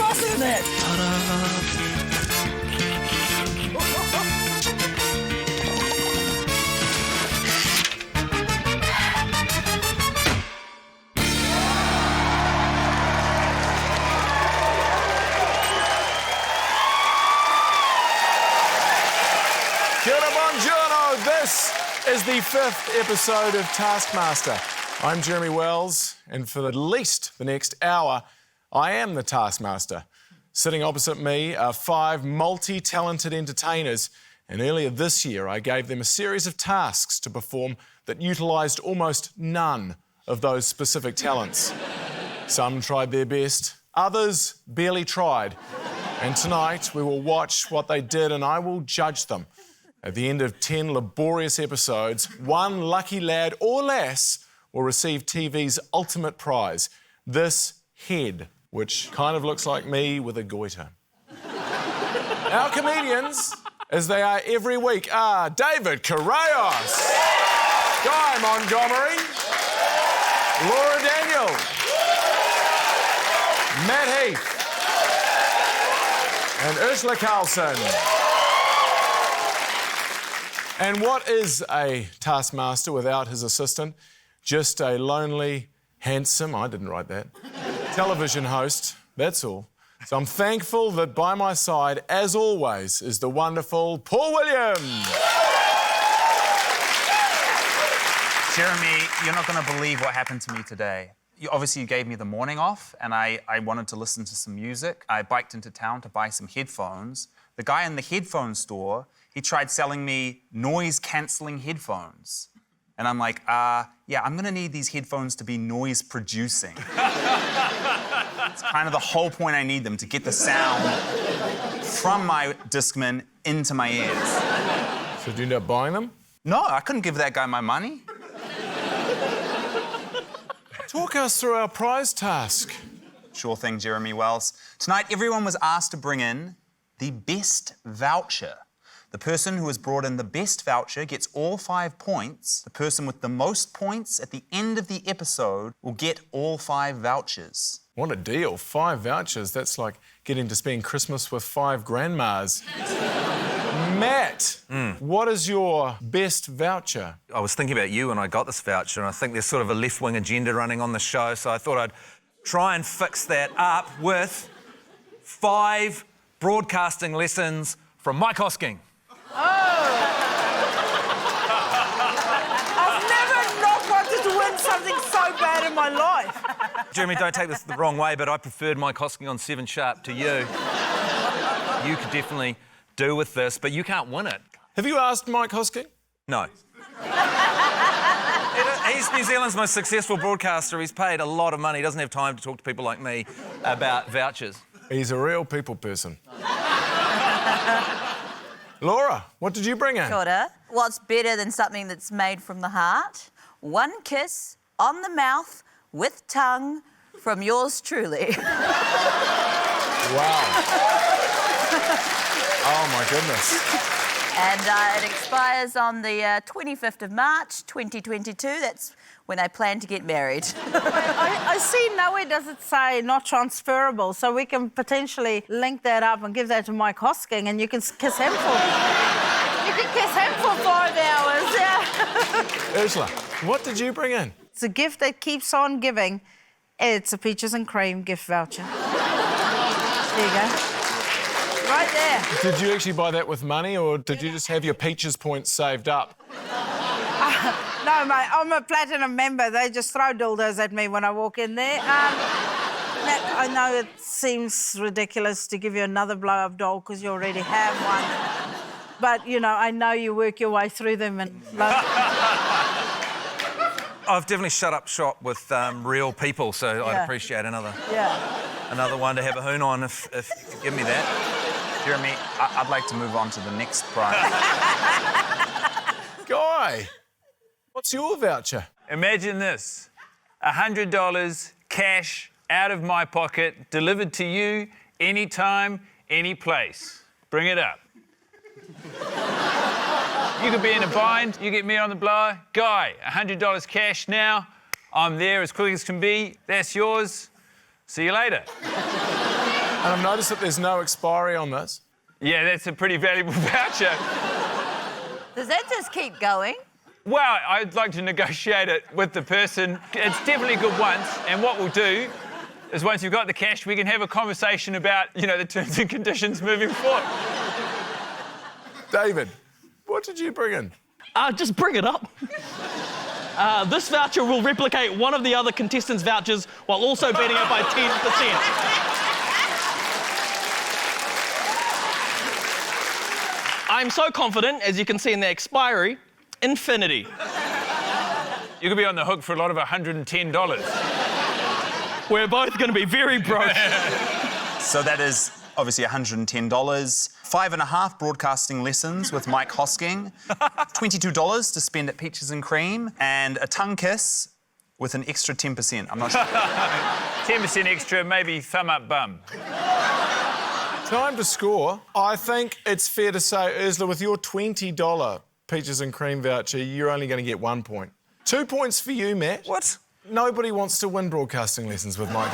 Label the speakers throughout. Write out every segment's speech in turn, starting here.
Speaker 1: faster than that.
Speaker 2: Kia ora, buongiorno. This is the 5th episode of Taskmaster. I'm Jeremy Wells, and for at least the next hour, I am the Taskmaster. Sitting opposite me are 5 multi-talented entertainers, and earlier this year I gave them a series of tasks to perform that utilised almost none of those specific talents. Some tried their best, others barely tried. And tonight we will watch what they did and I will judge them. At the end of 10 laborious episodes, one lucky lad or lass will receive TV's ultimate prize, this head, which kind of looks like me with a goiter. Our comedians, as they are every week, are David Carrayos, Guy Montgomery, Laura Daniel, Matt Heath, and Ursula Carlson. And what is a taskmaster without his assistant? Just a lonely, handsome, I didn't write that, television host, that's all. So I'm thankful that by my side, as always, is the wonderful Paul Williams.
Speaker 3: Jeremy, you're not going to believe what happened to me today. You gave me the morning off, and I wanted to listen to some music. I biked into town to buy some headphones. The guy in the headphone store, he tried selling me noise-cancelling headphones. And I'm like, yeah, I'm going to need these headphones to be noise-producing. It's kind of the whole point I need them, to get the sound from my Discman into my ears.
Speaker 2: So did you end up buying them?
Speaker 3: No, I couldn't give that guy my money.
Speaker 2: Talk us through our prize task.
Speaker 3: Sure thing, Jeremy Wells. Tonight, everyone was asked to bring in the best voucher. The person who has brought in the best voucher gets all 5 points. The person with the most points at the end of the episode will get all 5 vouchers.
Speaker 2: What a deal, 5 vouchers. That's like getting to spend Christmas with 5 grandmas. Matt, what is your best voucher?
Speaker 4: I was thinking about you when I got this voucher, and I think there's sort of a left-wing agenda running on the show, so I thought I'd try and fix that up with 5 broadcasting lessons from Mike Hosking.
Speaker 1: I've never not wanted to win something so bad in my life.
Speaker 4: Jeremy, don't take this the wrong way, but I preferred Mike Hosking on 7 Sharp to you. You could definitely do with this, but you can't win it.
Speaker 2: Have you asked Mike Hosking?
Speaker 4: No. He's New Zealand's most successful broadcaster. He's paid a lot of money. He doesn't have time to talk to people like me about vouchers.
Speaker 2: He's a real people person. Laura, what did you bring in?
Speaker 5: Kia ora. What's better than something that's made from the heart? One kiss on the mouth with tongue from yours truly.
Speaker 2: Wow. Oh, my goodness.
Speaker 5: And it expires on the 25th of March, 2022. That's when I plan to get married.
Speaker 1: I see nowhere does it say not transferable, so we can potentially link that up and give that to Mike Hosking, and you can kiss him for 5 hours. Yeah.
Speaker 2: Ursula, what did you bring in?
Speaker 1: It's a gift that keeps on giving. It's a peaches and cream gift voucher. There you go. Right there.
Speaker 2: Did you actually buy that with money, or did you just have your peaches points saved up?
Speaker 1: No, mate, I'm a platinum member. They just throw dildos at me when I walk in there. I know it seems ridiculous to give you another blow-up doll because you already have one. But, you know, I know you work your way through them and...
Speaker 4: I've definitely shut up shop with real people, so I'd appreciate another one to have a hoon on if you could give me that.
Speaker 3: Jeremy, I'd like to move on to the next prize.
Speaker 2: Guy, what's your voucher?
Speaker 6: Imagine this, $100 cash out of my pocket, delivered to you anytime, any place. Bring it up. You could be in a bind, you get me on the blower. Guy, $100 cash now. I'm there as quick as can be. That's yours. See you later.
Speaker 2: And I've noticed that there's no expiry on this.
Speaker 6: Yeah, that's a pretty valuable voucher.
Speaker 5: Does that just keep going?
Speaker 6: Well, I'd like to negotiate it with the person. It's definitely good once, and what we'll do is once you've got the cash, we can have a conversation about, the terms and conditions moving forward.
Speaker 2: David, what did you bring in?
Speaker 7: Just bring it up. This voucher will replicate one of the other contestants' vouchers while also beating it by 10%. I'm so confident, as you can see in the expiry, infinity.
Speaker 6: You could be on the hook for a lot of $110.
Speaker 7: We're both going to be very broke.
Speaker 3: So that is obviously $110. 5.5 broadcasting lessons with Mike Hosking. $22 to spend at Peaches and Cream. And a tongue kiss with an extra 10%. I'm not sure.
Speaker 6: 10% extra, maybe thumb up bum.
Speaker 2: Time to score. I think it's fair to say, Ursula, with your $20 Peaches and Cream voucher, you're only going to get 1 point. 2 points for you, Matt.
Speaker 4: What?
Speaker 2: Nobody wants to win broadcasting lessons with Mike.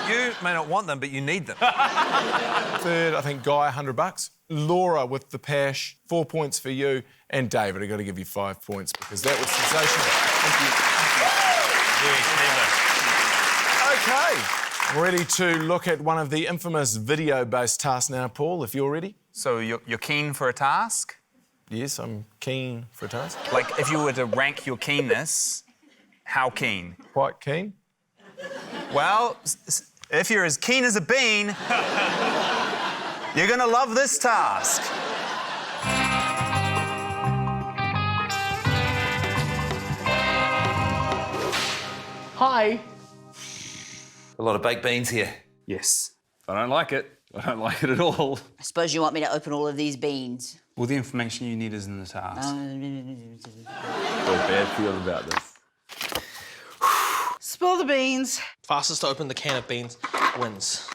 Speaker 4: You may not want them, but you need them.
Speaker 2: Third, I think, Guy, $100. Laura with the Pash, 4 points for you. And David, I've got to give you 5 points because that was sensational.
Speaker 6: Very clever.
Speaker 2: OK. Ready to look at one of the infamous video-based tasks now, Paul, if you're ready.
Speaker 3: So you're keen for a task?
Speaker 2: Yes, I'm keen for a task.
Speaker 3: Like, if you were to rank your keenness, how keen?
Speaker 2: Quite keen.
Speaker 3: Well, if you're as keen as a bean, you're going to love this task.
Speaker 7: Hi.
Speaker 4: A lot of baked beans here.
Speaker 8: Yes. I don't like it. I don't like it at all.
Speaker 5: I suppose you want me to open all of these beans.
Speaker 8: All the information you need is in the task.
Speaker 9: Got a bad feeling about this.
Speaker 1: Spill the beans.
Speaker 7: Fastest to open the can of beans wins.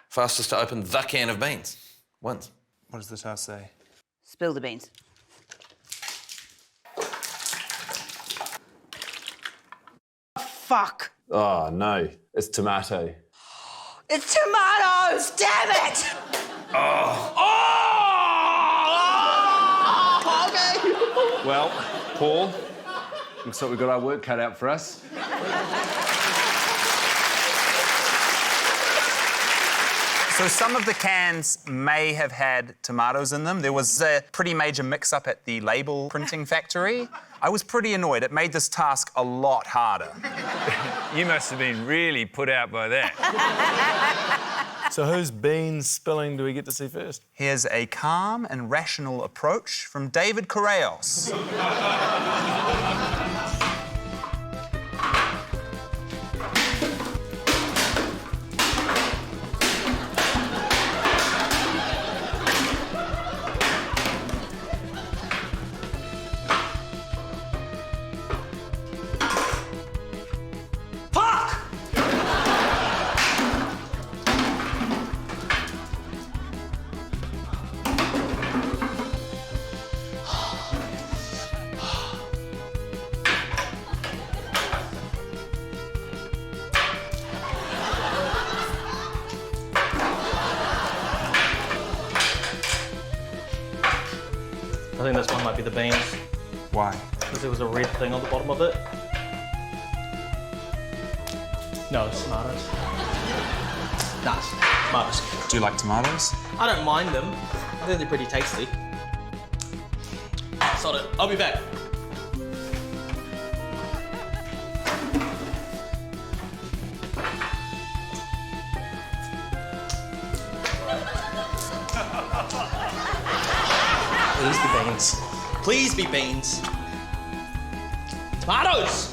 Speaker 4: Fastest to open the can of beans wins.
Speaker 8: What does the task say?
Speaker 5: Spill the beans.
Speaker 1: Fuck.
Speaker 9: Oh, no. It's tomato.
Speaker 5: It's tomatoes! Damn it!
Speaker 9: Well, Paul, looks like we've got our work cut out for us.
Speaker 3: So some of the cans may have had tomatoes in them. There was a pretty major mix-up at the label printing factory. I was pretty annoyed. It made this task a lot harder.
Speaker 6: You must have been really put out by that.
Speaker 2: So whose beans spilling do we get to see first?
Speaker 3: Here's a calm and rational approach from David Correos.
Speaker 7: I think this one might be the beans.
Speaker 8: Why?
Speaker 7: Because there was a red thing on the bottom of it. No, it's tomatoes. Nah, it's tomatoes.
Speaker 3: Do you like tomatoes?
Speaker 7: I don't mind them. I think they're pretty tasty. Sod it. I'll be back. Please be beans. Please be beans. Tomatoes!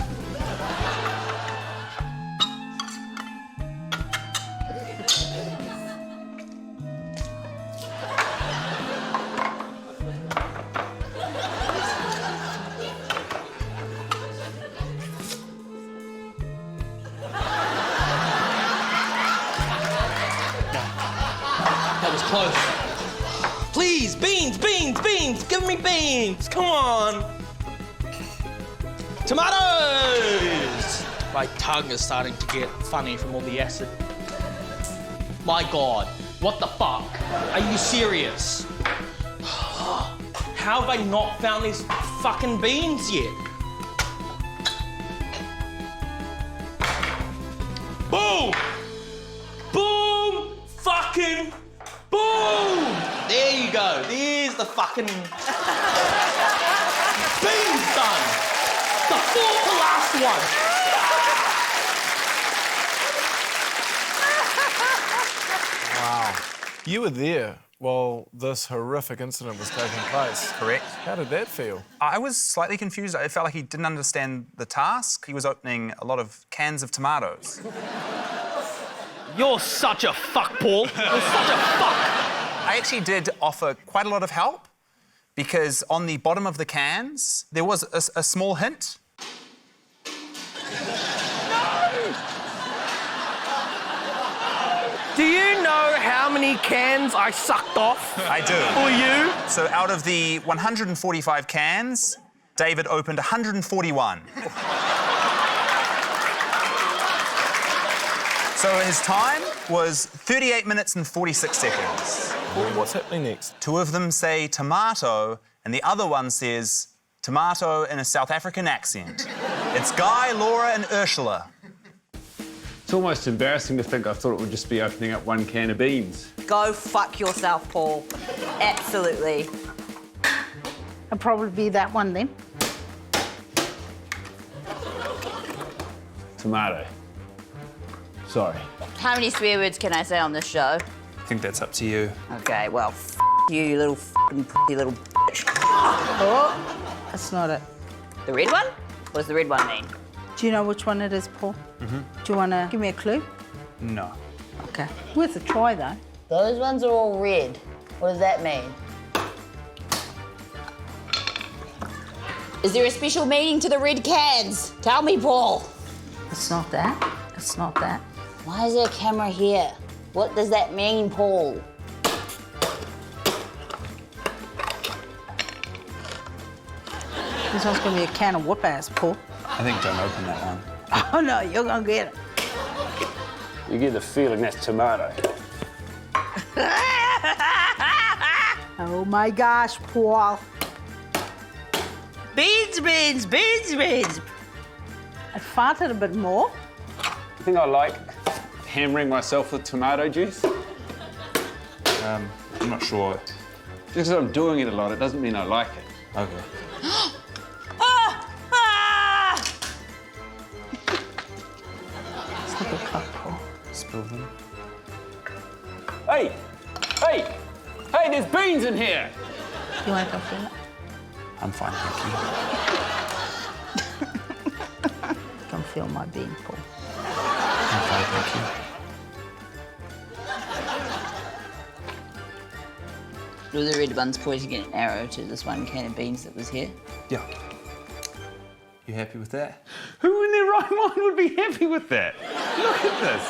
Speaker 7: That was close. Please, beans, beans, beans! Give me beans! Come on! Tomatoes! My tongue is starting to get funny from all the acid. My God, what the fuck? Are you serious? How have I not found these fucking beans yet? Boom! Boom! Fucking boom! There you go. There's the fucking beans done. The fourth to last one.
Speaker 2: Wow. You were there while this horrific incident was taking place.
Speaker 3: Correct.
Speaker 2: How did that feel?
Speaker 3: I was slightly confused. I felt like he didn't understand the task. He was opening a lot of cans of tomatoes.
Speaker 7: You're such a fuck, Paul. You're such a fuck.
Speaker 3: I actually did offer quite a lot of help because on the bottom of the cans, there was a small hint.
Speaker 7: Do you know how many cans I sucked off?
Speaker 3: I do.
Speaker 7: For you?
Speaker 3: So out of the 145 cans, David opened 141. So his time was 38 minutes and 46 seconds.
Speaker 2: What's happening next?
Speaker 3: Two of them say tomato, and the other one says tomato in a South African accent. It's Guy, Laura, and Ursula.
Speaker 9: It's almost embarrassing to think I thought it would just be opening up one can of beans.
Speaker 5: Go fuck yourself, Paul. Absolutely.
Speaker 1: It'll probably be that one then.
Speaker 9: Tomato. Sorry.
Speaker 5: How many swear words can I say on this show?
Speaker 3: I think that's up to you.
Speaker 5: Okay, well, you little fucking pretty little bitch.
Speaker 1: Oh, that's not it.
Speaker 5: The red one? What does the red one mean?
Speaker 1: Do you know which one it is, Paul? Mm-hmm. Do you want to give me a clue?
Speaker 3: No.
Speaker 1: Okay. Worth a try, though.
Speaker 5: Those ones are all red. What does that mean? Is there a special meaning to the red cans? Tell me, Paul.
Speaker 1: It's not that. It's not that.
Speaker 5: Why is there a camera here? What does that mean, Paul?
Speaker 1: This one's going to be a can of whoop-ass, Paul.
Speaker 3: I think don't open that one.
Speaker 1: Oh, no, you're going to get it.
Speaker 9: You get the feeling that's tomato.
Speaker 1: Oh, my gosh, Paul.
Speaker 5: Beans, beans, beans, beans.
Speaker 1: I farted a bit more.
Speaker 9: You think I like hammering myself with tomato juice?
Speaker 3: I'm not sure.
Speaker 9: Just because I'm doing it a lot, it doesn't mean I like it.
Speaker 3: Okay.
Speaker 1: It's like a cup, Paul.
Speaker 3: Spill them.
Speaker 9: Hey! Hey! Hey, there's beans in here!
Speaker 1: You want to go feel it?
Speaker 3: I'm fine, thank you.
Speaker 1: Come feel my bean, Paul.
Speaker 3: I'm fine, thank you.
Speaker 5: Were the red ones pointing an arrow to this one can of beans that was here?
Speaker 3: Yeah. You happy with that?
Speaker 9: Who in their right mind would be happy with that? Look at this.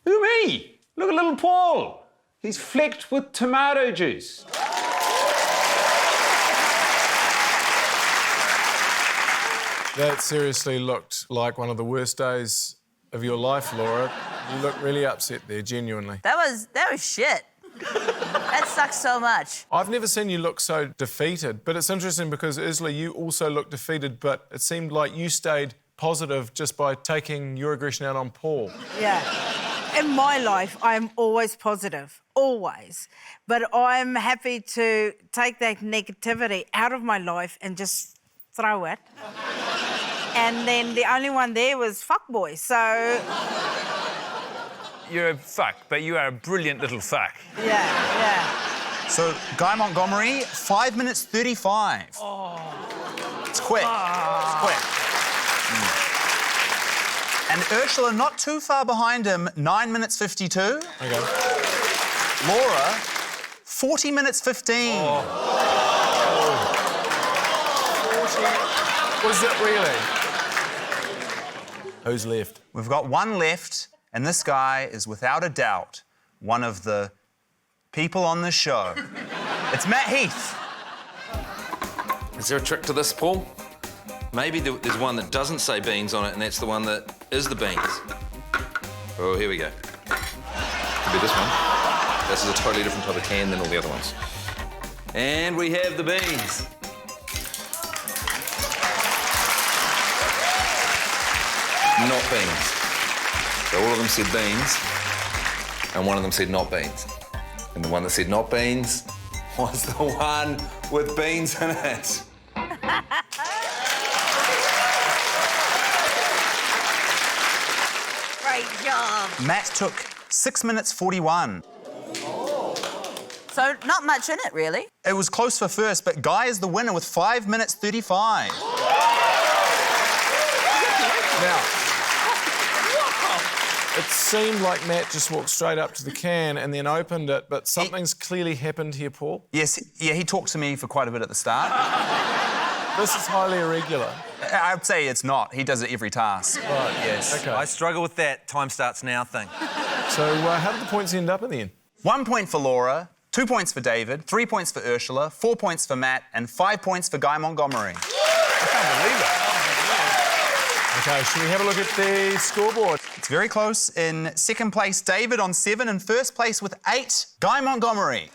Speaker 9: Who, me? Look at little Paul. He's flecked with tomato juice.
Speaker 2: That seriously looked like one of the worst days of your life, Laura. You look really upset there, genuinely.
Speaker 5: That was shit. That sucks so much.
Speaker 2: I've never seen you look so defeated, but it's interesting because, Ursula, you also looked defeated, but it seemed like you stayed positive just by taking your aggression out on Paul.
Speaker 1: Yeah. In my life, I'm always positive, always. But I'm happy to take that negativity out of my life and just throw it. And then the only one there was fuckboy, so...
Speaker 6: You're a fuck, but you are a brilliant little fuck.
Speaker 1: Yeah.
Speaker 3: So, Guy Montgomery, 5 minutes 35. Oh. It's quick. It's quick. And Ursula not too far behind him, 9 minutes 52.
Speaker 2: Okay.
Speaker 3: Laura, 40 minutes 15.
Speaker 2: Was it really? Who's left?
Speaker 3: We've got one left, and this guy is without a doubt one of the people on the show. It's Matt Heath.
Speaker 8: Is there a trick to this, Paul?
Speaker 4: Maybe there's one that doesn't say beans on it, and that's the one that is the beans. Oh, here we go. Could be this one. This is a totally different type of can than all the other ones. And we have the beans. Not beans. So all of them said beans, and one of them said not beans. And the one that said not beans was the one with beans in it.
Speaker 5: Great job.
Speaker 3: Matt took 6 minutes 41.
Speaker 5: So not much in it, really.
Speaker 3: It was close for first, but Guy is the winner with 5 minutes 35.
Speaker 2: Now, it seemed like Matt just walked straight up to the can and then opened it, but something's clearly happened here, Paul.
Speaker 3: Yes, yeah, he talked to me for quite a bit at the start.
Speaker 2: This is highly irregular.
Speaker 3: I'd say it's not. He does it every task.
Speaker 2: Right.
Speaker 3: Yes.
Speaker 2: Okay.
Speaker 4: I struggle with that time starts now thing.
Speaker 2: So how did the points end up in the end? 1
Speaker 3: point for Laura, 2 points for David, 3 points for Ursula, 4 points for Matt, and 5 points for Guy Montgomery.
Speaker 2: I can't believe it. OK, should we have a look at the scoreboard?
Speaker 3: It's very close. In second place, David on 7. In first place with 8, Guy Montgomery.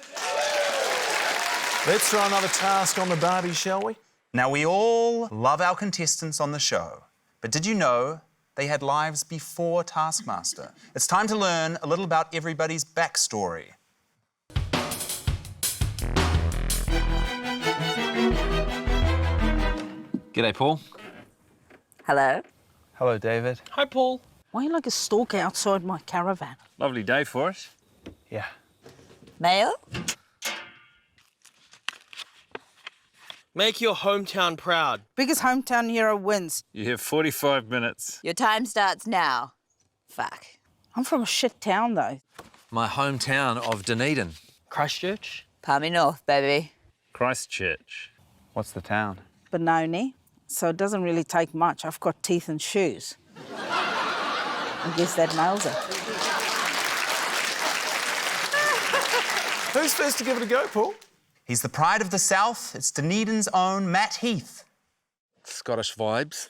Speaker 2: Let's throw another task on the derby, shall we?
Speaker 3: Now, we all love our contestants on the show, but did you know they had lives before Taskmaster? It's time to learn a little about everybody's backstory.
Speaker 4: G'day, Paul.
Speaker 5: Hello.
Speaker 6: Hello, David.
Speaker 7: Hi, Paul.
Speaker 1: Why are you like a stalker outside my caravan?
Speaker 8: Lovely day for us.
Speaker 6: Yeah.
Speaker 5: Mail?
Speaker 7: Make your hometown proud.
Speaker 1: Biggest hometown hero wins.
Speaker 8: You have 45 minutes.
Speaker 5: Your time starts now. Fuck.
Speaker 1: I'm from a shit town, though.
Speaker 4: My hometown of Dunedin.
Speaker 7: Christchurch.
Speaker 5: Palmy North, baby.
Speaker 8: Christchurch.
Speaker 6: What's the town?
Speaker 1: Benoni. So it doesn't really take much. I've got teeth and shoes. I guess that nails it.
Speaker 2: Who's first to give it a go, Paul?
Speaker 3: He's the pride of the South. It's Dunedin's own Matt Heath.
Speaker 4: Scottish vibes.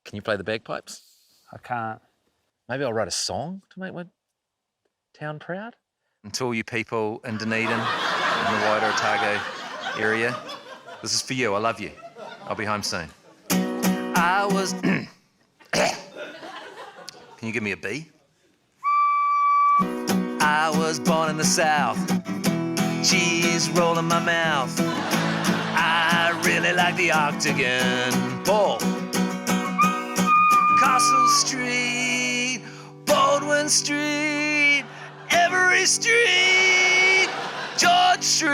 Speaker 4: Can you play the bagpipes?
Speaker 6: I can't.
Speaker 4: Maybe I'll write a song to make my town proud. And to all you people in Dunedin, in the wider Otago area, this is for you. I love you. I'll be home soon. I was... Can you give me a B? I was born in the South. Cheese roll in my mouth. I really like the Octagon. Paul. Castle Street, Baldwin Street, Every Street, George Street.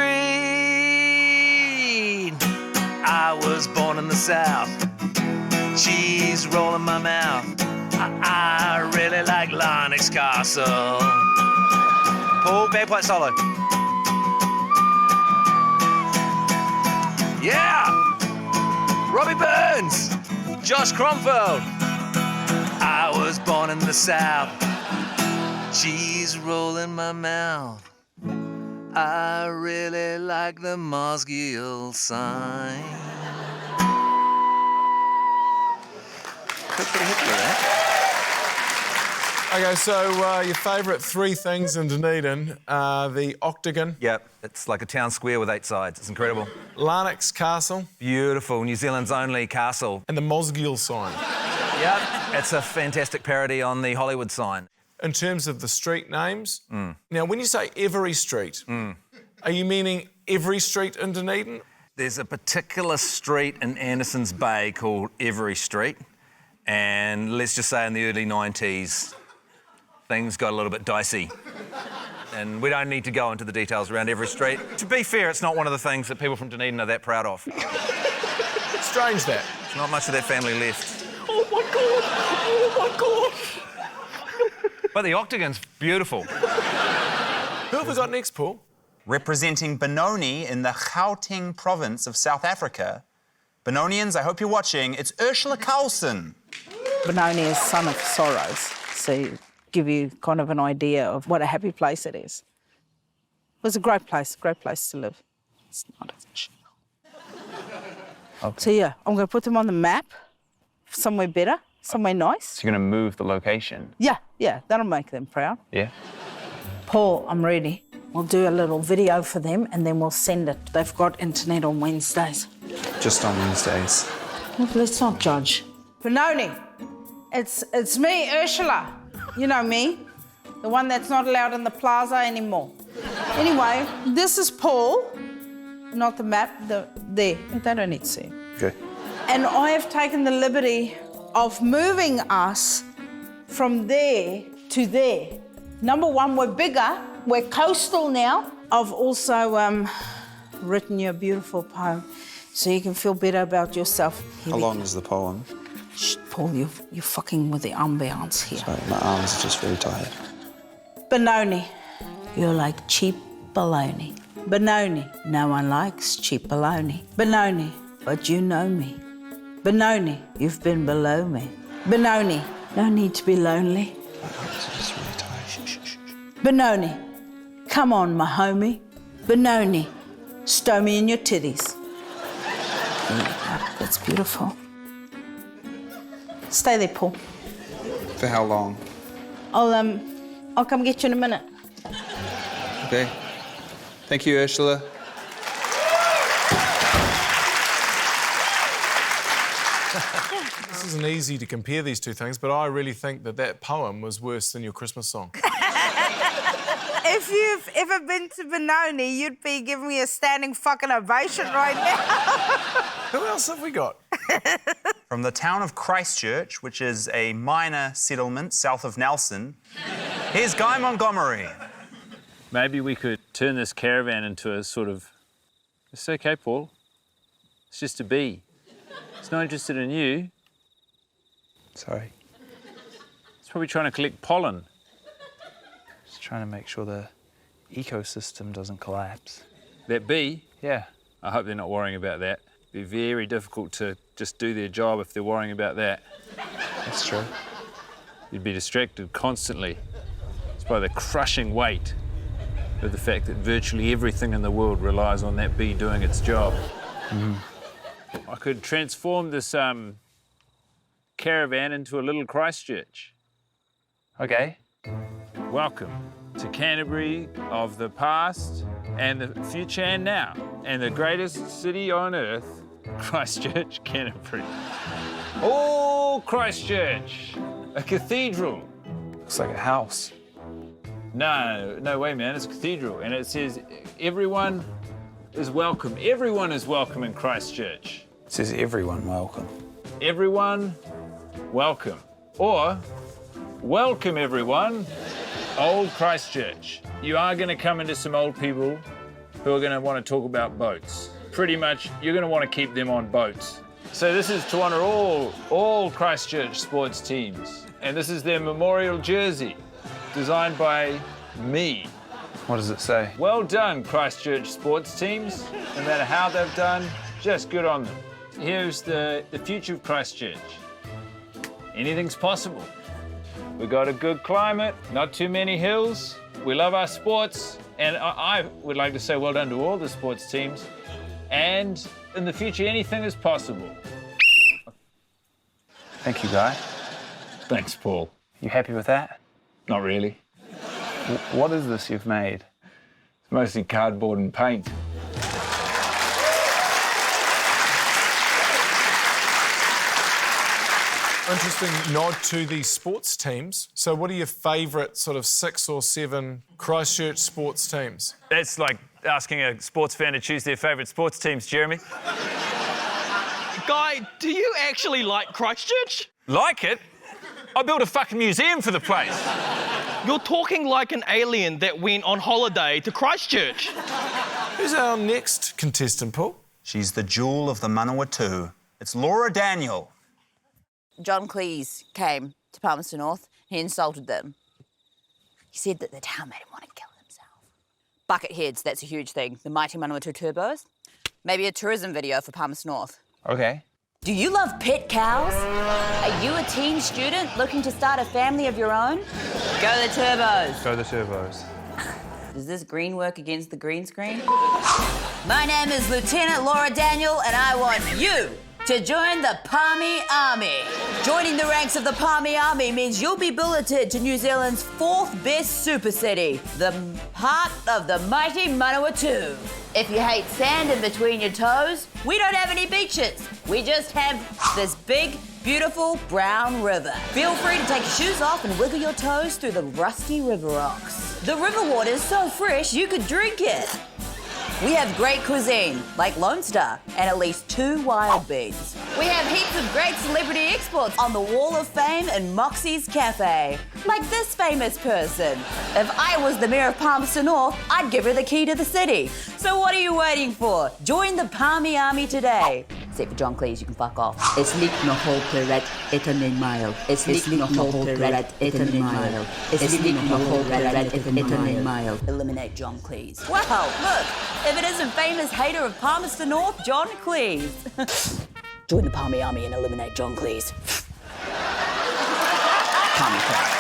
Speaker 4: I was born in the South. Cheese roll in my mouth. I really like Lennox Castle. Paul, bagpipe solo. Yeah! Robbie Burns! Josh Cromfeld! I was born in the South. Cheese roll in my mouth. I really like the Mosgiel sign. Pretty happy with that.
Speaker 2: OK, so your favourite 3 things in Dunedin are the Octagon.
Speaker 4: Yep, it's like a town square with 8 sides. It's incredible.
Speaker 2: Lennox Castle.
Speaker 4: Beautiful, New Zealand's only castle.
Speaker 2: And the Mosgiel sign.
Speaker 4: Yep, it's a fantastic parody on the Hollywood sign.
Speaker 2: In terms of the street names, now when you say every street, are you meaning every street in Dunedin?
Speaker 4: There's a particular street in Anderson's Bay called Every Street, and let's just say in the early 90s, things got a little bit dicey. And we don't need to go into the details around every street. To be fair, it's not one of the things that people from Dunedin are that proud of.
Speaker 2: Strange that.
Speaker 4: There's not much of that family left.
Speaker 7: Oh, my God. Oh, my God.
Speaker 4: But the Octagon's beautiful.
Speaker 2: Who have we got next, Paul?
Speaker 3: Representing Benoni in the Gauteng province of South Africa. Benonians, I hope you're watching. It's Ursula Carlson.
Speaker 1: Benoni is son of sorrows, so give you kind of an idea of what a happy place it is. It was a great place to live. It's not a
Speaker 6: Okay.
Speaker 1: So yeah, I'm going to put them on the map, somewhere better, somewhere nice.
Speaker 6: So you're going to move the location?
Speaker 1: Yeah, that'll make them proud.
Speaker 6: Yeah.
Speaker 1: Paul, I'm ready. We'll do a little video for them and then we'll send it. They've got internet on Wednesdays.
Speaker 3: Just on Wednesdays.
Speaker 1: Look, let's not judge. Benoni, it's me, Ursula. You know me, the one that's not allowed in the plaza anymore. Anyway, this is Paul, not the map, there. They don't need to see it.
Speaker 3: Okay.
Speaker 1: And I have taken the liberty of moving us from there to there. Number one, we're bigger, we're coastal now. I've also written you a beautiful poem so you can feel better about yourself.
Speaker 3: How long is the poem?
Speaker 1: Shh, Paul, you're fucking with the ambiance here.
Speaker 3: Sorry, my arms are just very tired.
Speaker 1: Benoni, you're like cheap baloney. Benoni, no one likes cheap baloney. Benoni, but you know me. Benoni, you've been below me. Benoni, no need to be lonely.
Speaker 3: My arms are just really tired. Shh, shh, shh.
Speaker 1: Benoni, come on, my homie. Benoni, stow me in your titties. That's beautiful. Stay there, Paul.
Speaker 3: For how long?
Speaker 1: I'll come get you in a minute.
Speaker 3: Okay. Thank you, Ursula.
Speaker 2: This isn't easy to compare these two things, but I really think that poem was worse than your Christmas song.
Speaker 1: If you've ever been to Benoni, you'd be giving me a standing fucking ovation right now.
Speaker 2: Who else have we got?
Speaker 3: From the town of Christchurch, which is a minor settlement south of Nelson, here's Guy Montgomery.
Speaker 8: Maybe we could turn this caravan into a sort of... It's okay, Paul. It's just a bee. It's not interested in you.
Speaker 3: Sorry.
Speaker 8: It's probably trying to collect pollen.
Speaker 3: Just trying to make sure the ecosystem doesn't collapse.
Speaker 8: That bee,
Speaker 3: Yeah.
Speaker 8: I hope they're not worrying about that. It'd be very difficult to just do their job if they're worrying about that.
Speaker 3: That's true.
Speaker 8: You'd be distracted constantly. It's by the crushing weight of the fact that virtually everything in the world relies on that bee doing its job. I could transform this caravan into a little Christchurch.
Speaker 3: Okay.
Speaker 8: Welcome to Canterbury of the past and the future and now, and the greatest city on earth, Christchurch, Canterbury. Oh, Christchurch, a cathedral.
Speaker 3: Looks like a house.
Speaker 8: No way, man, it's a cathedral, and it says everyone is welcome. Everyone is welcome in Christchurch.
Speaker 3: It says everyone welcome.
Speaker 8: Everyone, welcome. Or, welcome everyone, old Christchurch. You are going to come into some old people who are going to want to talk about boats. Pretty much, you're going to want to keep them on boats. So this is to honour all Christchurch sports teams. And this is their memorial jersey, designed by me.
Speaker 3: What does it say?
Speaker 8: Well done, Christchurch sports teams. No matter how they've done, just good on them. Here's the future of Christchurch. Anything's possible. We've got a good climate, not too many hills. We love our sports. And I would like to say well done to all the sports teams. And in the future, anything is possible.
Speaker 3: Thank you, Guy.
Speaker 8: Thanks, Paul.
Speaker 3: You happy with that?
Speaker 8: Not really.
Speaker 3: What is this you've made?
Speaker 8: It's mostly cardboard and paint.
Speaker 2: Interesting nod to the sports teams. So what are your favourite sort of 6 or 7 Christchurch sports teams?
Speaker 8: That's like asking a sports fan to choose their favourite sports teams, Jeremy.
Speaker 7: Guy, do you actually like Christchurch?
Speaker 8: Like it? I built a fucking museum for the place.
Speaker 7: You're talking like an alien that went on holiday to Christchurch.
Speaker 2: Who's our next contestant, Paul?
Speaker 3: She's the jewel of the Manawatu. It's Laura Daniel.
Speaker 5: John Cleese came to Palmerston North. He insulted them. He said that the town made him want to kill himself. Bucketheads, that's a huge thing. The mighty Manawatu turbos. Maybe a tourism video for Palmerston North.
Speaker 3: Okay.
Speaker 5: Do you love pet cows? Are you a teen student looking to start a family of your own? Go the turbos.
Speaker 3: Go the turbos.
Speaker 5: Does this green work against the green screen? My name is Lieutenant Laura Daniel, and I want you to join the Palmy Army. Joining the ranks of the Palmy Army means you'll be billeted to New Zealand's 4th best super city, the heart of the mighty Manawatu. If you hate sand in between your toes, we don't have any beaches. We just have this big, beautiful brown river. Feel free to take your shoes off and wiggle your toes through the rusty river rocks. The river water is so fresh you could drink it. We have great cuisine, like Lone Star, and at least 2 wild beans. We have heaps of great celebrity exports on the Wall of Fame and Moxie's Cafe. Like this famous person. If I was the mayor of Palmerston North, I'd give her the key to the city. So what are you waiting for? Join the Palmy Army today. Except for John Cleese, you can fuck off.
Speaker 10: Es liegt noch Hochgerät, Eternal. Es liegt noch Hochgerät, Eternal. Es liegt noch Hochgerät, Eternal.
Speaker 5: Eliminate John Cleese. Wow, look, if it isn't famous hater of Palmerston North, John Cleese. Join the Palmy Army and eliminate John Cleese. Palmy Army.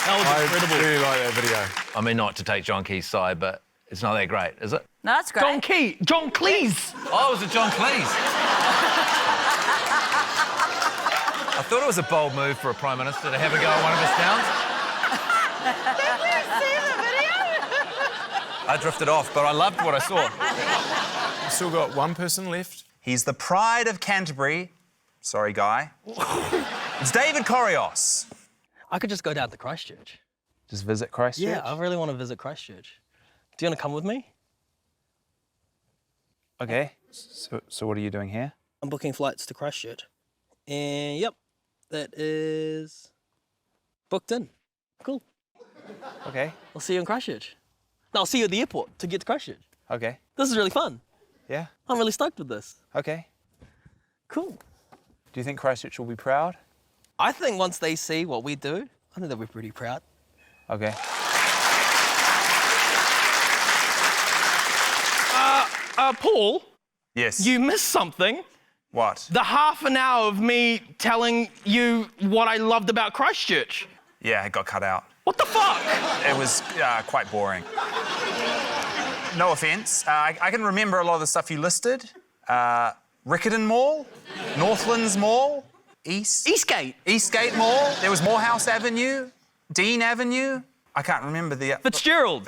Speaker 7: That was incredible.
Speaker 2: I really like that video.
Speaker 4: I mean, not to take John Key's side, but it's not that great, is it?
Speaker 5: No, that's great.
Speaker 7: John Cleese.
Speaker 4: Oh, was it John Cleese? I thought it was a bold move for a Prime Minister to have a go at one of his towns. I drifted off, but I loved what I saw.
Speaker 2: We've still got one person left.
Speaker 3: He's the pride of Canterbury. Sorry, Guy. It's David Corios.
Speaker 7: I could just go down to Christchurch.
Speaker 3: Just visit Christchurch?
Speaker 7: Yeah, I really want to visit Christchurch. Do you want to come with me?
Speaker 3: Okay. So what are you doing here?
Speaker 7: I'm booking flights to Christchurch. And yep, that is booked in. Cool.
Speaker 3: Okay.
Speaker 7: I'll see you in Christchurch. No, I'll see you at the airport to get to Christchurch.
Speaker 3: Okay.
Speaker 7: This is really fun.
Speaker 3: Yeah.
Speaker 7: I'm really stoked with this.
Speaker 3: Okay.
Speaker 7: Cool.
Speaker 3: Do you think Christchurch will be proud?
Speaker 7: I think once they see what we do, I think they'll be pretty proud.
Speaker 3: Okay.
Speaker 7: Paul,
Speaker 3: Yes.
Speaker 7: you missed something.
Speaker 3: What?
Speaker 7: The half an hour of me telling you what I loved about Christchurch.
Speaker 3: Yeah, it got cut out.
Speaker 7: What the fuck?
Speaker 3: It was quite boring. No offence. I can remember a lot of the stuff you listed. Riccarton Mall, Northlands Mall, Eastgate Mall. There was Morehouse Avenue, Dean Avenue. I can't remember the...
Speaker 7: Fitzgerald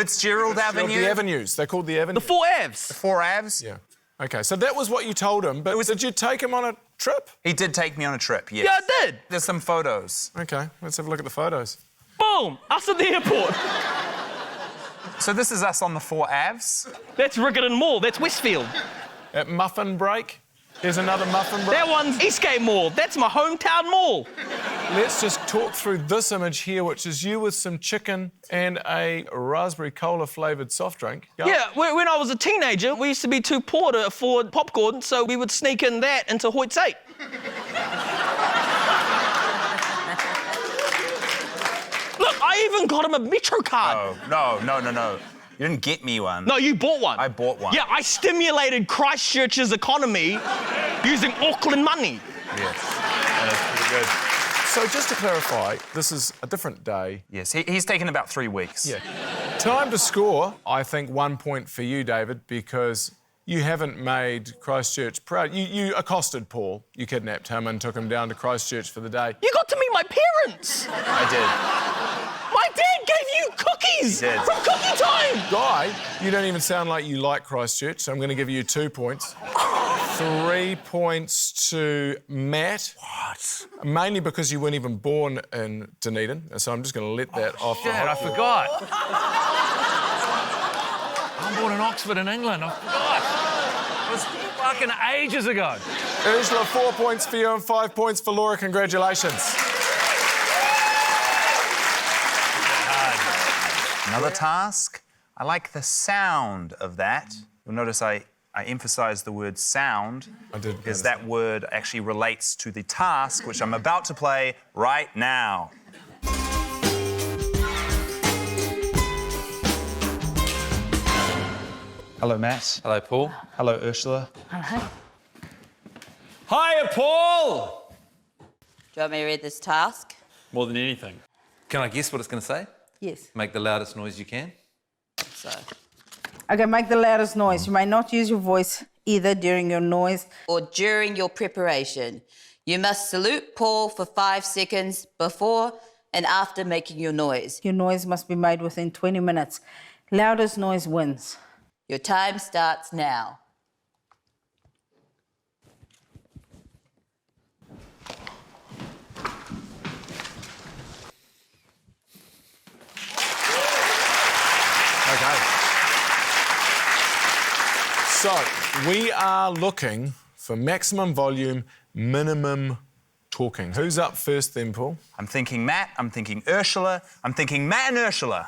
Speaker 3: Avenue.
Speaker 2: The avenues. They're called the avenues.
Speaker 7: The 4 Avs.
Speaker 3: The 4 Avs.
Speaker 2: Yeah. Okay, so that was what you told him, but did you take him on a trip?
Speaker 3: He did take me on a trip, yes.
Speaker 7: Yeah, I did.
Speaker 3: There's some photos.
Speaker 2: Okay, let's have a look at the photos.
Speaker 7: Boom, us at the airport.
Speaker 3: So this is us on the 4 Avs.
Speaker 7: That's Riccarton Mall, that's Westfield.
Speaker 2: At Muffin Break, there's another Muffin Break.
Speaker 7: That one's Eastgate Mall, that's my hometown mall.
Speaker 2: Let's just talk through this image here, which is you with some chicken and a raspberry cola flavoured soft drink. Go.
Speaker 7: Yeah, when I was a teenager, we used to be too poor to afford popcorn, so we would sneak in that into Hoyt's 8. Look, I even got him a Metro card.
Speaker 3: No. You didn't get me one.
Speaker 7: No, you bought one.
Speaker 3: I bought one.
Speaker 7: Yeah, I stimulated Christchurch's economy using Auckland money.
Speaker 3: Yes, that is pretty good.
Speaker 2: So just to clarify, this is a different day.
Speaker 3: Yes, he's taken about 3 weeks.
Speaker 2: Yeah. Time to score, I think 1 point for you, David, because you haven't made Christchurch proud. You accosted Paul, you kidnapped him and took him down to Christchurch for the day.
Speaker 7: You got to meet my parents.
Speaker 3: I did.
Speaker 7: My dad gave you cookies
Speaker 3: He did.
Speaker 7: from Cookie Time.
Speaker 2: Guy, you don't even sound like you like Christchurch, so I'm going to give you 2 points. 3 points to Matt.
Speaker 4: What?
Speaker 2: Mainly because you weren't even born in Dunedin, so I'm just going to let that off.
Speaker 4: Shit, I forgot. I'm born in Oxford in England, I forgot. It was fucking ages ago.
Speaker 2: Ursula, 4 points for you and 5 points for Laura. Congratulations.
Speaker 3: Another task. I like the sound of that. You'll notice I emphasise the word sound.
Speaker 2: I did.
Speaker 3: Because that word actually relates to the task, which I'm about to play right now. Hello, Matt.
Speaker 4: Hello, Paul.
Speaker 3: Hello, Ursula.
Speaker 9: Hiya, Paul!
Speaker 5: Do you want me to read this task?
Speaker 9: More than anything.
Speaker 4: Can I guess what it's going to say?
Speaker 1: Yes.
Speaker 4: Make the loudest noise you can.
Speaker 1: So. Okay, make the loudest noise. You may not use your voice either during your noise.
Speaker 5: Or during your preparation. You must salute Paul for 5 seconds before and after making your noise.
Speaker 1: Your noise must be made within 20 minutes. Loudest noise wins.
Speaker 5: Your time starts now.
Speaker 2: Okay. So, we are looking for maximum volume, minimum talking. Who's up first then, Paul?
Speaker 3: I'm thinking Matt, I'm thinking Ursula, I'm thinking Matt and Ursula.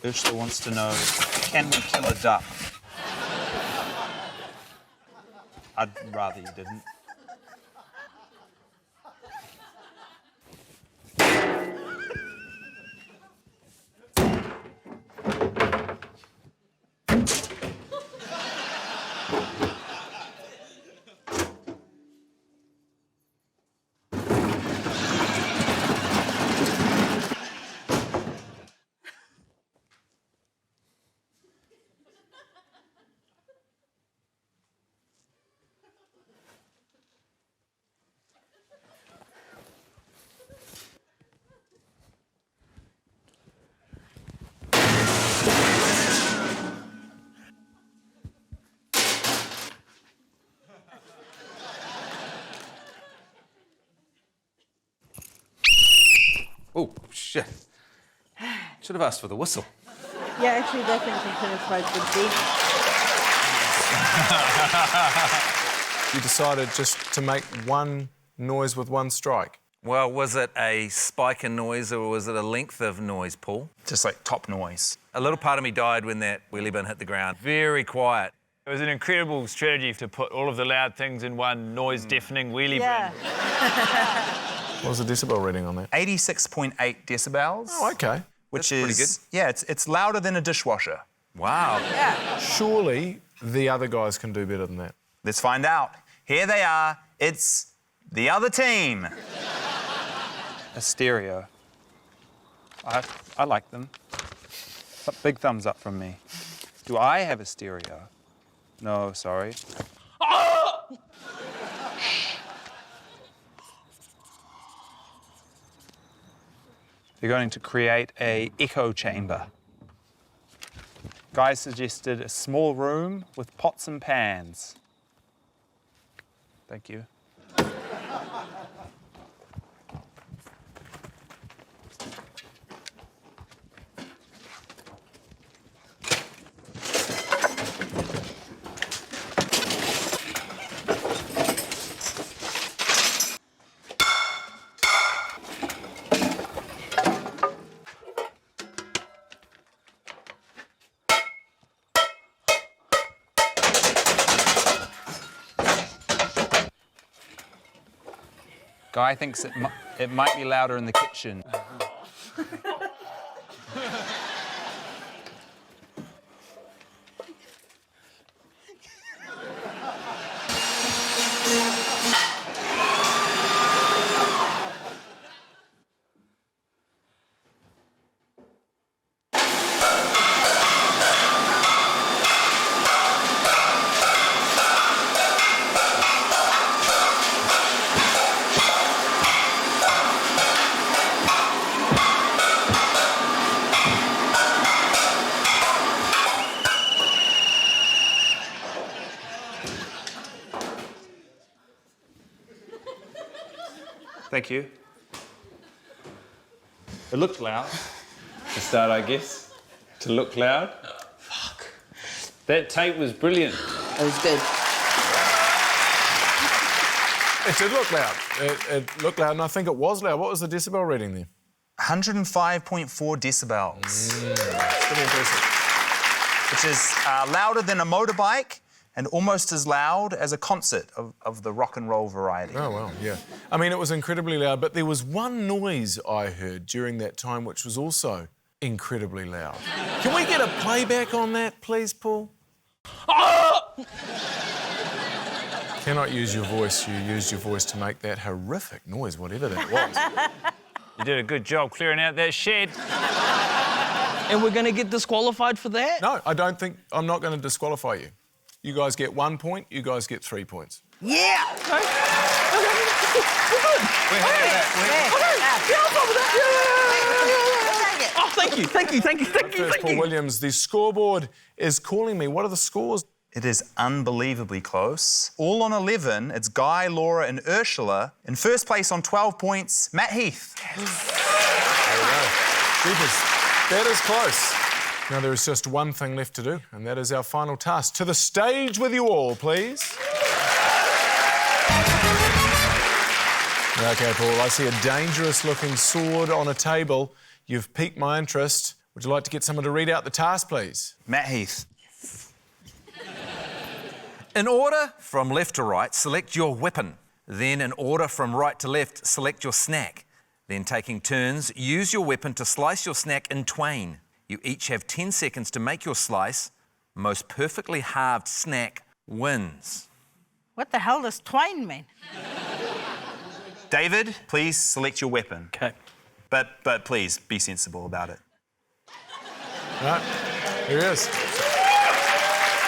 Speaker 3: Ursula wants to know, can we kill a duck? I'd rather you didn't.
Speaker 4: Oh, shit. Should have asked for the whistle.
Speaker 1: Yeah, actually, that thing can penetrate the deep.
Speaker 2: You decided just to make one noise with one strike.
Speaker 4: Well, was it a spike in noise or was it a length of noise, Paul?
Speaker 3: Just like top noise.
Speaker 4: A little part of me died when that wheelie bin hit the ground. Very quiet.
Speaker 8: It was an incredible strategy to put all of the loud things in one noise-deafening wheelie
Speaker 1: Yeah.
Speaker 8: bin.
Speaker 2: What was the decibel reading on that?
Speaker 3: 86.8 decibels.
Speaker 2: Oh, okay.
Speaker 3: Which
Speaker 4: That's
Speaker 3: is
Speaker 4: pretty good.
Speaker 3: Yeah, it's louder than a dishwasher.
Speaker 4: Wow.
Speaker 1: Yeah.
Speaker 2: Surely the other guys can do better than that.
Speaker 3: Let's find out. Here they are. It's the other team. A stereo. I like them. Big thumbs up from me. Do I have a stereo? No, sorry. They're going to create an echo chamber. Guys suggested a small room with pots and pans. Thank you. Guy thinks it might be louder in the kitchen. Thank you. It looked loud to start, I guess. To look loud. Fuck. That tape was brilliant.
Speaker 5: It was good.
Speaker 2: It did look loud. It looked loud, and I think it was loud. What was the decibel reading there?
Speaker 3: 105.4 decibels.
Speaker 2: Pretty impressive.
Speaker 3: Which is louder than a motorbike and almost as loud as a concert of the rock and roll variety.
Speaker 2: Oh, well, yeah. I mean, it was incredibly loud, but there was one noise I heard during that time which was also incredibly loud. Can we get a playback on that, please, Paul? Cannot use your voice. You used your voice to make that horrific noise, whatever that was.
Speaker 8: You did a good job clearing out that shed.
Speaker 7: And we're going to get disqualified for that?
Speaker 2: No, I don't think... I'm not going to disqualify you. You guys get 1 point, you guys get 3 points.
Speaker 1: Yeah.
Speaker 7: Okay. We're good. Oh, thank you.
Speaker 2: First, Paul Williams, the scoreboard is calling me. What are the scores?
Speaker 3: It is unbelievably close. All on 11, it's Guy, Laura and Ursula. In first place on 12 points, Matt Heath.
Speaker 2: There we go. Jeepers. That is close. Now there is just one thing left to do, and that is our final task. To the stage with you all, please. OK, Paul, I see a dangerous-looking sword on a table. You've piqued my interest. Would you like to get someone to read out the task, please?
Speaker 3: Matt Heath.
Speaker 4: In order from left to right, select your weapon. Then in order from right to left, select your snack. Then taking turns, use your weapon to slice your snack in twain. You each have 10 seconds to make your slice. Most perfectly halved snack wins.
Speaker 1: What the hell does twain mean?
Speaker 3: David, please select your weapon.
Speaker 7: Okay.
Speaker 3: But please be sensible about it.
Speaker 2: Right, here he is.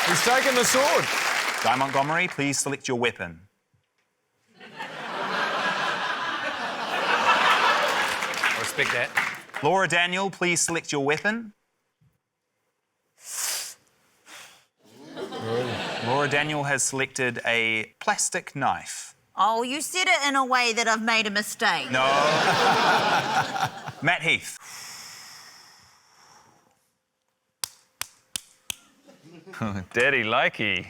Speaker 2: He's taken the sword.
Speaker 3: Guy Montgomery, please select your weapon.
Speaker 4: I respect that.
Speaker 3: Laura Daniel, please select your weapon. Laura Daniel has selected a plastic knife.
Speaker 5: Oh, you said it in a way that I've made a mistake.
Speaker 3: No. Matt Heath.
Speaker 8: Daddy likey.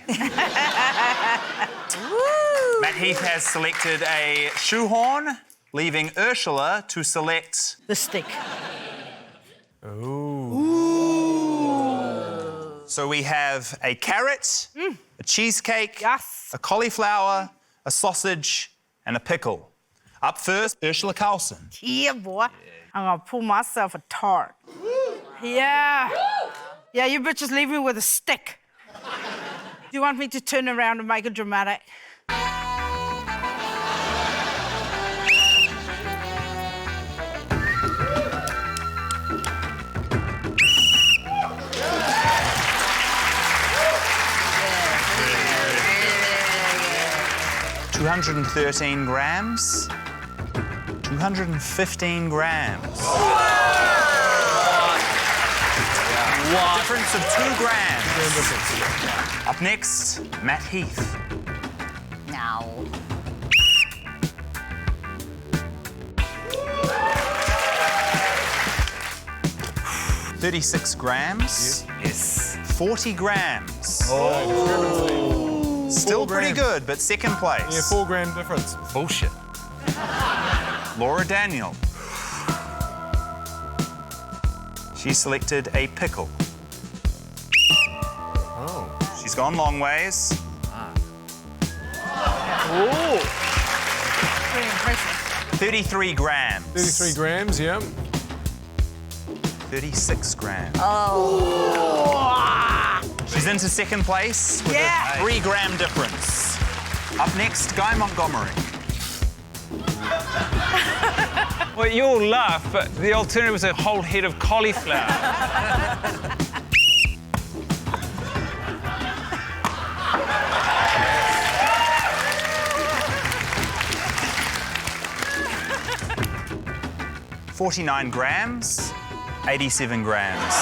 Speaker 3: Matt Heath has selected a shoehorn, leaving Ursula to select...
Speaker 1: The stick.
Speaker 2: Ooh.
Speaker 3: So we have a carrot, a cheesecake,
Speaker 1: Yes.
Speaker 3: a cauliflower, a sausage, and a pickle. Up first, Ursula Carlson.
Speaker 1: Yeah, boy. I'm gonna pull myself a tart. Yeah. Yeah, you bitches leave me with a stick. Do you want me to turn around and make it dramatic?
Speaker 3: Yeah. 213 grams. 215 grams. What? Difference of 2 grams. Up next, Matt Heath.
Speaker 5: No.
Speaker 3: $36 grams.
Speaker 4: Yes.
Speaker 3: 40 grams.
Speaker 2: Oh.
Speaker 3: Still pretty good, but second place.
Speaker 2: Yeah, 4 gram difference.
Speaker 4: Bullshit.
Speaker 3: Laura Daniel. She selected a pickle.
Speaker 2: Oh.
Speaker 3: She's gone long ways.
Speaker 1: Pretty impressive.
Speaker 3: 33 grams.
Speaker 2: 33 grams, yeah.
Speaker 3: 36 grams.
Speaker 1: Oh.
Speaker 3: She's into second place with
Speaker 1: Yeah.
Speaker 3: a 3 gram difference. Up next, Guy Montgomery.
Speaker 8: Well, you all laugh, but the alternative was a whole head of cauliflower.
Speaker 3: $49 grams, 87 grams.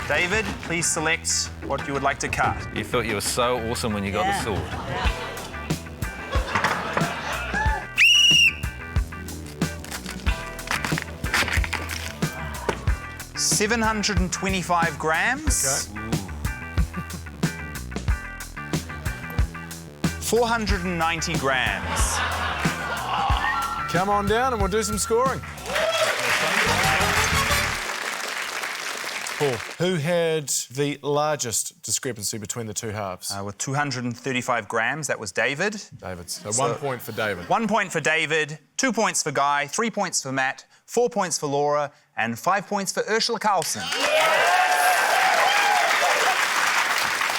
Speaker 3: David, please select what you would like to cut.
Speaker 4: You thought you were so awesome when you got the sword.
Speaker 3: $725 grams.
Speaker 2: Okay.
Speaker 3: 490 grams.
Speaker 2: Come on down and we'll do some scoring. Cool. Who had the largest discrepancy between the two halves?
Speaker 3: With 235 grams, that was David.
Speaker 2: David. So 1 point for David.
Speaker 3: 1 point for David, 2 points for Guy, 3 points for Matt, 4 points for Laura, and 5 points for Ursula Carlson.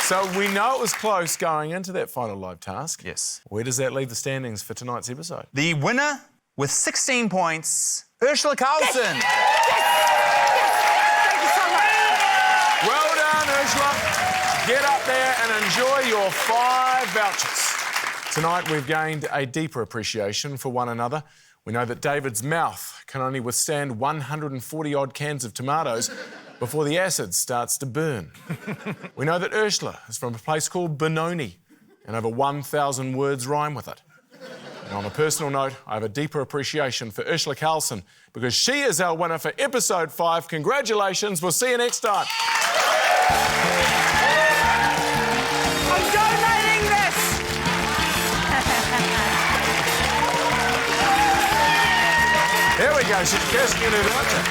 Speaker 2: So we know it was close going into that final live task.
Speaker 3: Yes.
Speaker 2: Where does that leave the standings for tonight's episode?
Speaker 3: The winner with 16 points, Ursula Carlson.
Speaker 1: Thank you so much.
Speaker 2: Well done, Ursula. Get up there and enjoy your 5 vouchers. Tonight we've gained a deeper appreciation for one another. We know that David's mouth can only withstand 140-odd cans of tomatoes before the acid starts to burn. We know that Ursula is from a place called Benoni, and over 1,000 words rhyme with it. And on a personal note, I have a deeper appreciation for Ursula Carlson because she is our winner for episode 5. Congratulations. We'll see you next time.
Speaker 1: I'm donating this.
Speaker 2: There we go. She's casting in her voucher.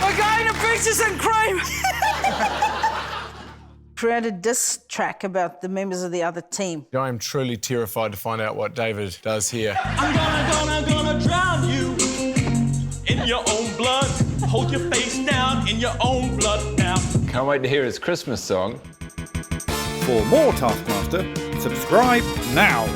Speaker 1: We're going to Peaches and Cream. Created a diss track about the members of the other team.
Speaker 2: I am truly terrified to find out what David does here.
Speaker 7: I'm gonna drown you in your own blood. Hold your face down in your own blood now.
Speaker 8: Can't wait to hear his Christmas song.
Speaker 11: For more Taskmaster, subscribe now.